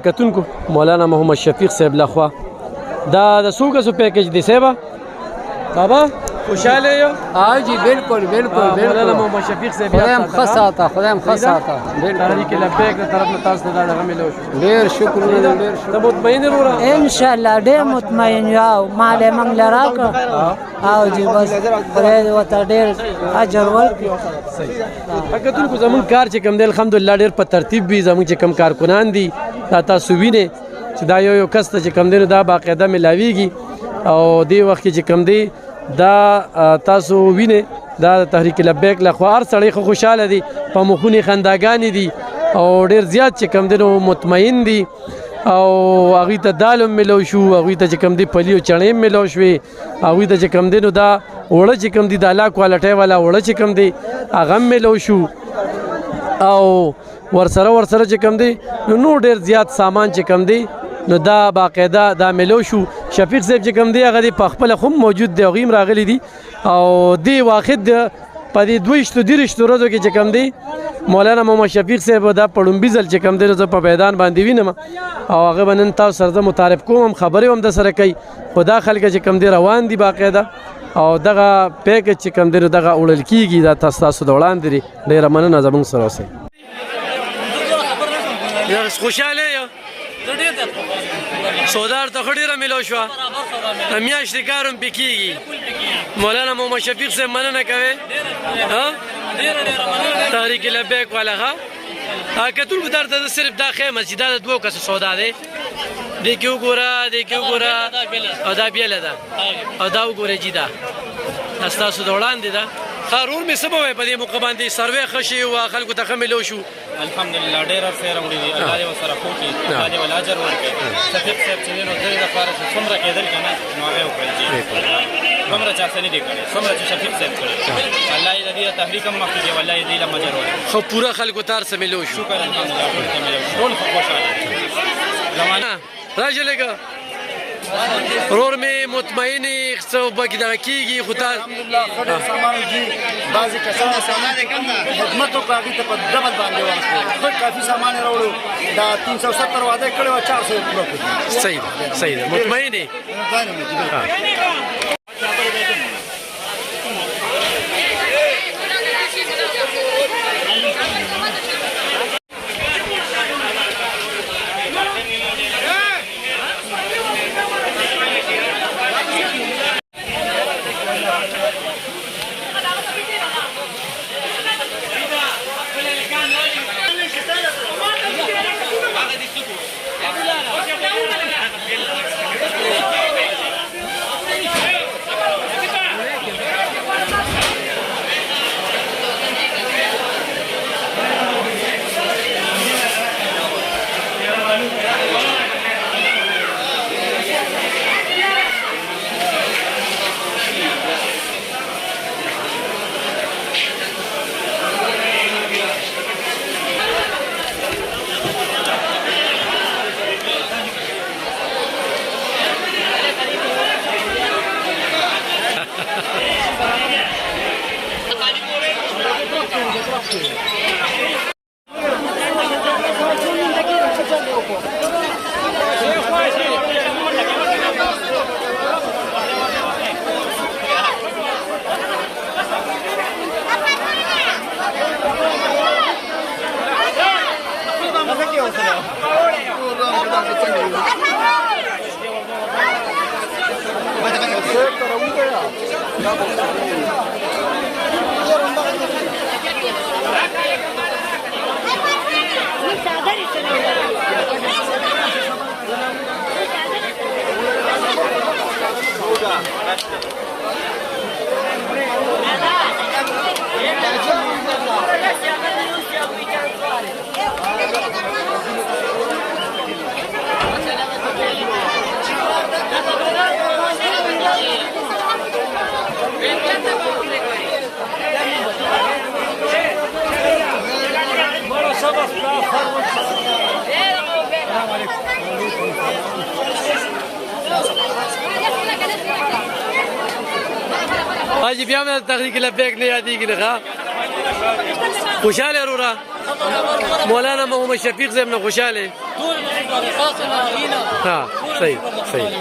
کتونکو مولانا محمد شفیق صاحب لخوا دا د څو کسو پیکج دی صاحبه بابا خوشاله یو جی بالکل بالکل مولانا محمد شفیق صاحب خدایم ښه ساته خدایم ښه ساته تحریک لبیک د طرف نه تاسو ته دا دغه ملو شو ډېر شکر ډېر شکر ته مطمئن وروره ان شاء الله ډېر مطمئن یو مال موږ لراکو او جی بس خدای دې وته ډېر اجر ورکړي کتونکو زمون کار چې کوم دی الحمدلله ډېر په ترتیب وي زمون چې کوم کارکنان دي دا تاسو وینئ چې دا یو کس ته چې کوم دی نو دا باقاعده ملاویږي او دې وخت کې چې کوم دی دا تاسو وینئ دا تحریک لبیک لخوا هر سړی خو خوشحاله دي په مخونې خنداګانې دي او ډېر زیات چې کوم دی نو مطمئن دي او هغوی ته دال هم میلو شو هغوی ته چې کوم دی پلی او چڼې هم میلو شوې هغوی ته چې کوم دی نو دا اوړه چې کوم دی د الله کوالټۍ والا اوړه چې کوم دی هغه هم میلو شو او ورسره چې کوم دی نو ډېر زیات سامان چې کوم دی نو دا باقاعده دا میلو شو شفیق صاحب چې کوم دی هغه دی په خپله خو موجود دی هغوی هم راغلي دي او دی واحد په دې 22 ورځو کې چې کوم دی مولانا محمد شفیق صاحب دا په لومبي ځل چې کوم دی نو زه په میدان باندې وینم او هغه به نن تاسو سره زه متعارف کوم هم خبرې هم د سره کوي خو دا خلک چې کوم دی روان دي باقاعده او دغه پیکج چې کوم دی نو دغه وړل کېږي دا تاسو د وړاندې دی ډېره مننه زموږ سره اوسئ خوشحاله یو سودار ته خو ډېره میلو شوه میاشتې کار هم پې کېږي مولانا محمد شفیق صاحب مننه کوې تحریک لبیک والا ښه کتونکو درته زه صرف دا ښیم چې دا د دوو کسو سودا دی دې کې وګوره او دا بیله ده او دا وګورئ جي دا ستاسو د وړاندې ده ضرور مې څه به وایي په دې موقع باندې سروې ښه شي او خلکو ته ښه میلو شو الحمدلله ډېر عرصې راوړي دي الله دې ورسره ښه کړي الله دې ول اجر ورکړي شفیق صاحب چې دی نو د دې لپاره چې څومره کېدل که نه نو هغه یې وکړل څومره چا څه نه دي کړی څومره چې شفیق صاحب کړی الله یې د دې تحریک هم مخکې دی والله یې دې له اجر ورکړي خو پوره خلکو ته هر څه میلو شو شکر الحمدلله ټول ته میلو شو ټول خوشحاله زمانه راشه لږه ورور مې مطمئنې څه پکې دغه کېږي خو تا الحمدلله ښه ډېر سامان دي بعضې کسانو سامان خدمت وکړه هغوی ته په ډبل باندې ورکړو ښه کافي سامان یې راوړو دا 370 وعده یې کړې وه 400 یې پوره کړو صحیح ده مطمئن یې حاجی بیا مې تحریک لبیک نه یادېږي نه ښه خوشاله رورا مولانا محمد شفیق صاحب نه خوشاله ها صحیح صحیح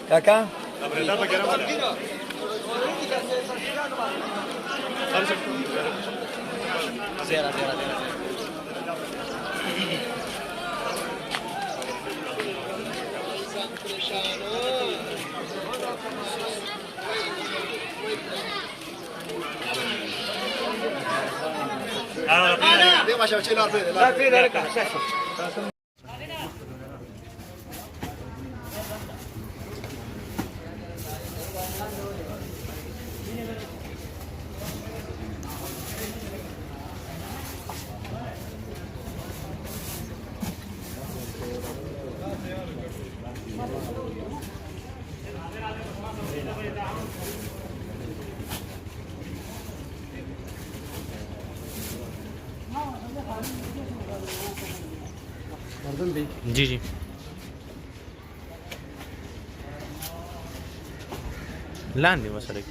Kaká? जी जी लांदी मसाले